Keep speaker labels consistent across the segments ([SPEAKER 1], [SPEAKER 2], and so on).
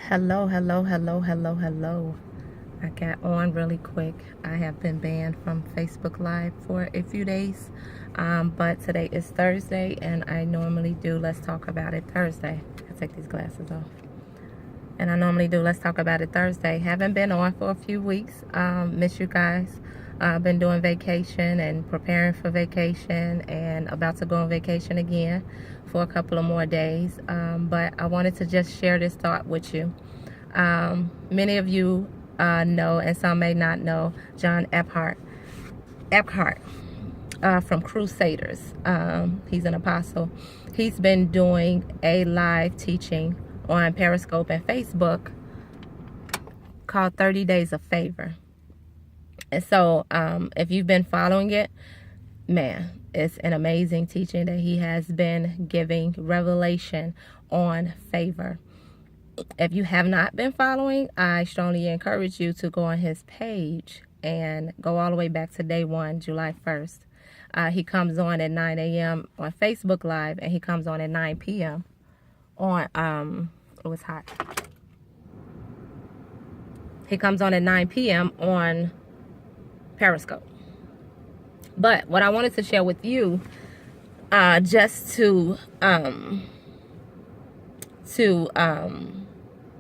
[SPEAKER 1] Hello, hello, hello, hello, hello. I got on really quick. I have been banned from Facebook Live for a few days, but today is Thursday, and I normally do Let's Talk About It Thursday. I take these glasses off. And I normally do Let's Talk About It Thursday. Haven't been on for a few weeks. Miss you guys. I've been doing vacation and preparing for vacation and about to go on vacation again for a couple of more days. But I wanted to just share this thought with you. Many of you know, and some may not know, John Eckhart from Crusaders. He's an apostle. He's been doing a live teaching on Periscope and Facebook called 30 Days of Favor. And so if you've been following it, man, it's an amazing teaching that he has been giving revelation on favor. If you have not been following, I strongly encourage you to go on his page and go all the way back to day one, July 1st. He comes on at 9 a.m. on Facebook Live, and he comes on at 9 p.m. on, it was hot. He comes on at 9 p.m. on Periscope. But what I wanted to share with you, just to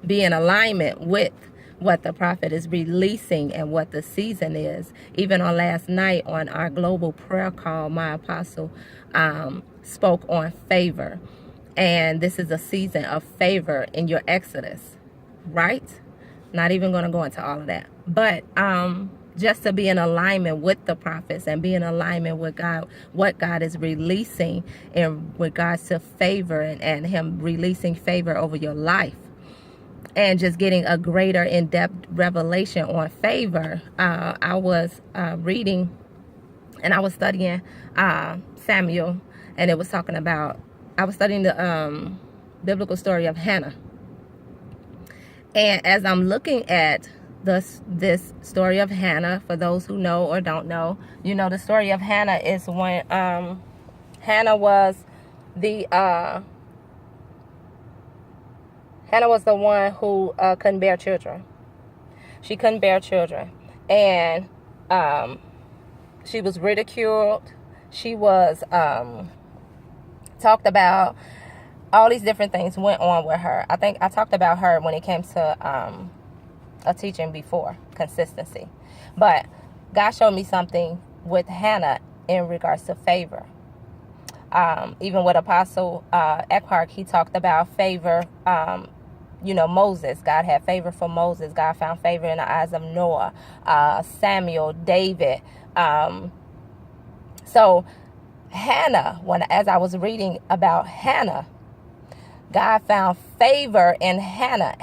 [SPEAKER 1] be in alignment with what the prophet is releasing and what the season is. Even on last night on our global prayer call, my apostle spoke on favor. And this is a season of favor in your exodus, right? Not even going to go into all of that. But just to be in alignment with the prophets and be in alignment with God, what God is releasing in regards to favor and him releasing favor over your life. And just getting a greater in-depth revelation on favor. I was reading and I was studying Samuel, and it was talking about, I was studying the biblical story of Hannah. And as I'm looking at this story of Hannah, for those who know or don't know, you know, the story of Hannah is when Hannah was the one who couldn't bear children. She couldn't bear children. And she was ridiculed. She was talked about. All these different things went on with her. I think I talked about her when it came to a teaching before, consistency. But God showed me something with Hannah in regards to favor. Even with Apostle Eckhart, he talked about favor. Moses. God had favor for Moses. God found favor in the eyes of Noah, Samuel, David. So Hannah, as I was reading about Hannah, God found favor in Hannah.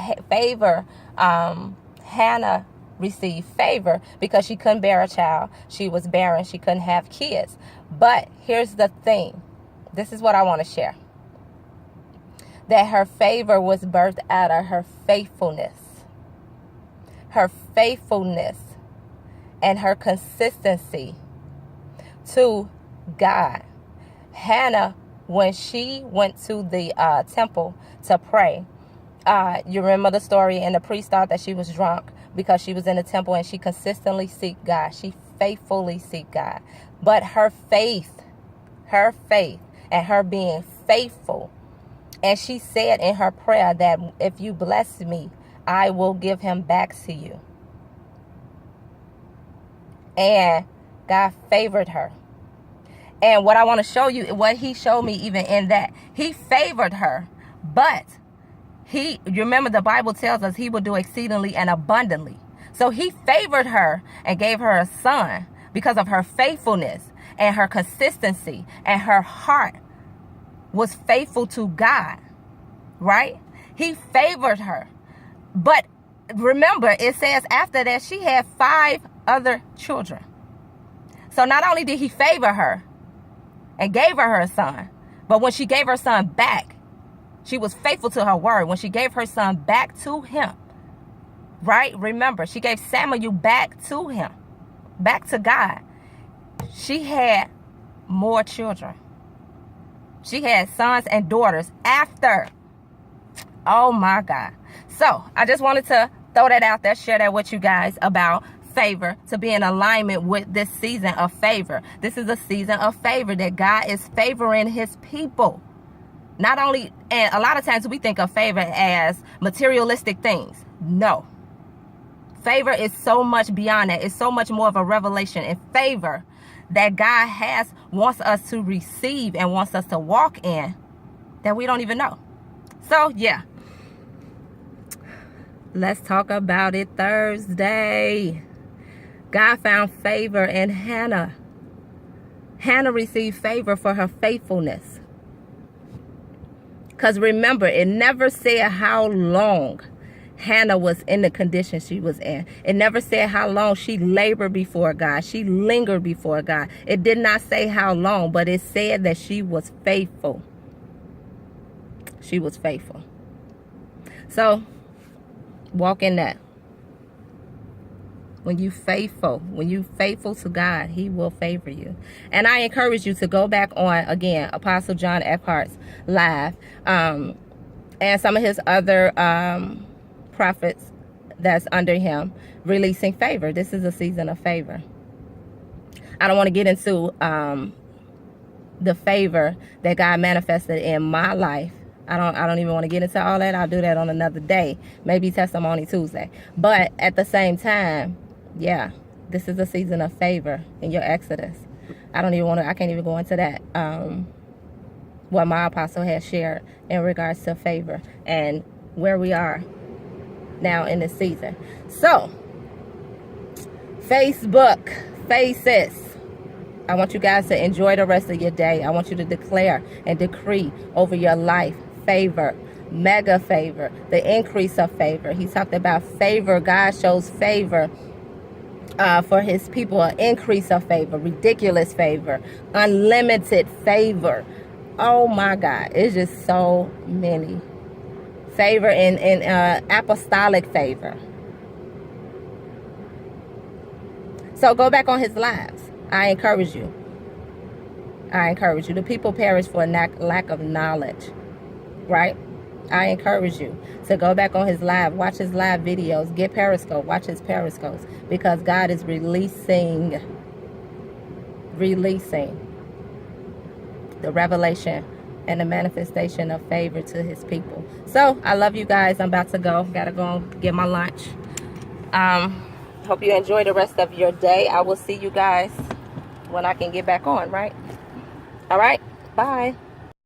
[SPEAKER 1] Hannah received favor because she couldn't bear a child. She was barren. She couldn't have kids. But here's the thing. This is what I want to share. That her favor was birthed out of her faithfulness. Her faithfulness and her consistency to God. Hannah, when she went to the temple to pray, you remember the story, and the priest thought that she was drunk because she was in the temple and she consistently seeked God. She faithfully seeked God. But her faith and her being faithful, and she said in her prayer that if you bless me, I will give him back to you. And God favored her. And what I want to show you, what he showed me even in that, he favored her. But you remember the Bible tells us he will do exceedingly and abundantly. So he favored her and gave her a son because of her faithfulness and her consistency, and her heart was faithful to God, right? He favored her. But remember, it says after that she had 5 other children. So not only did he favor her and gave her a son, but when she gave her son back, she was faithful to her word. When she gave her son back to him, right? Remember, she gave Samuel back to him, back to God. She had more children. She had sons and daughters after Oh my God. So I just wanted to throw that out there, share that with you guys about favor, to be in alignment with this season of favor. This is a season of favor that God is favoring his people. Not only, and a lot of times we think of favor as materialistic things. No. Favor is so much beyond that. It's so much more of a revelation and favor that God wants us to receive and wants us to walk in that we don't even know. So, yeah. Let's talk about it Thursday. God found favor in Hannah. Hannah received favor for her faithfulness. Because remember, it never said how long Hannah was in the condition she was in. It never said how long she labored before God. She lingered before God. It did not say how long, but it said that she was faithful. She was faithful. So, walk in that. When you faithful to God, he will favor you. And I encourage you to go back on, again, Apostle John Eckhart's live, and some of his other prophets that's under him, releasing favor. This is a season of favor. I don't want to get into the favor that God manifested in my life. I don't even want to get into all that. I'll do that on another day, maybe Testimony Tuesday. But at the same time, yeah, this is a season of favor in your Exodus. I can't even go into that. What my apostle has shared in regards to favor and where we are now in this season. So, Facebook, Faces. I want you guys to enjoy the rest of your day. I want you to declare and decree over your life favor, mega favor, the increase of favor. He talked about favor. God shows favor for his people, an increase of favor, ridiculous favor, unlimited favor. Oh my God, it's just so many. Favor in apostolic favor. So go back on his lives. I encourage you. The people perish for lack of knowledge. Right? I encourage you to go back on his live, watch his live videos, get Periscope, watch his Periscopes, because God is releasing the revelation and the manifestation of favor to his people. So I love you guys. I'm about to go. Gotta go and get my lunch. Hope you enjoy the rest of your day. I will see you guys when I can get back on, right? All right. Bye.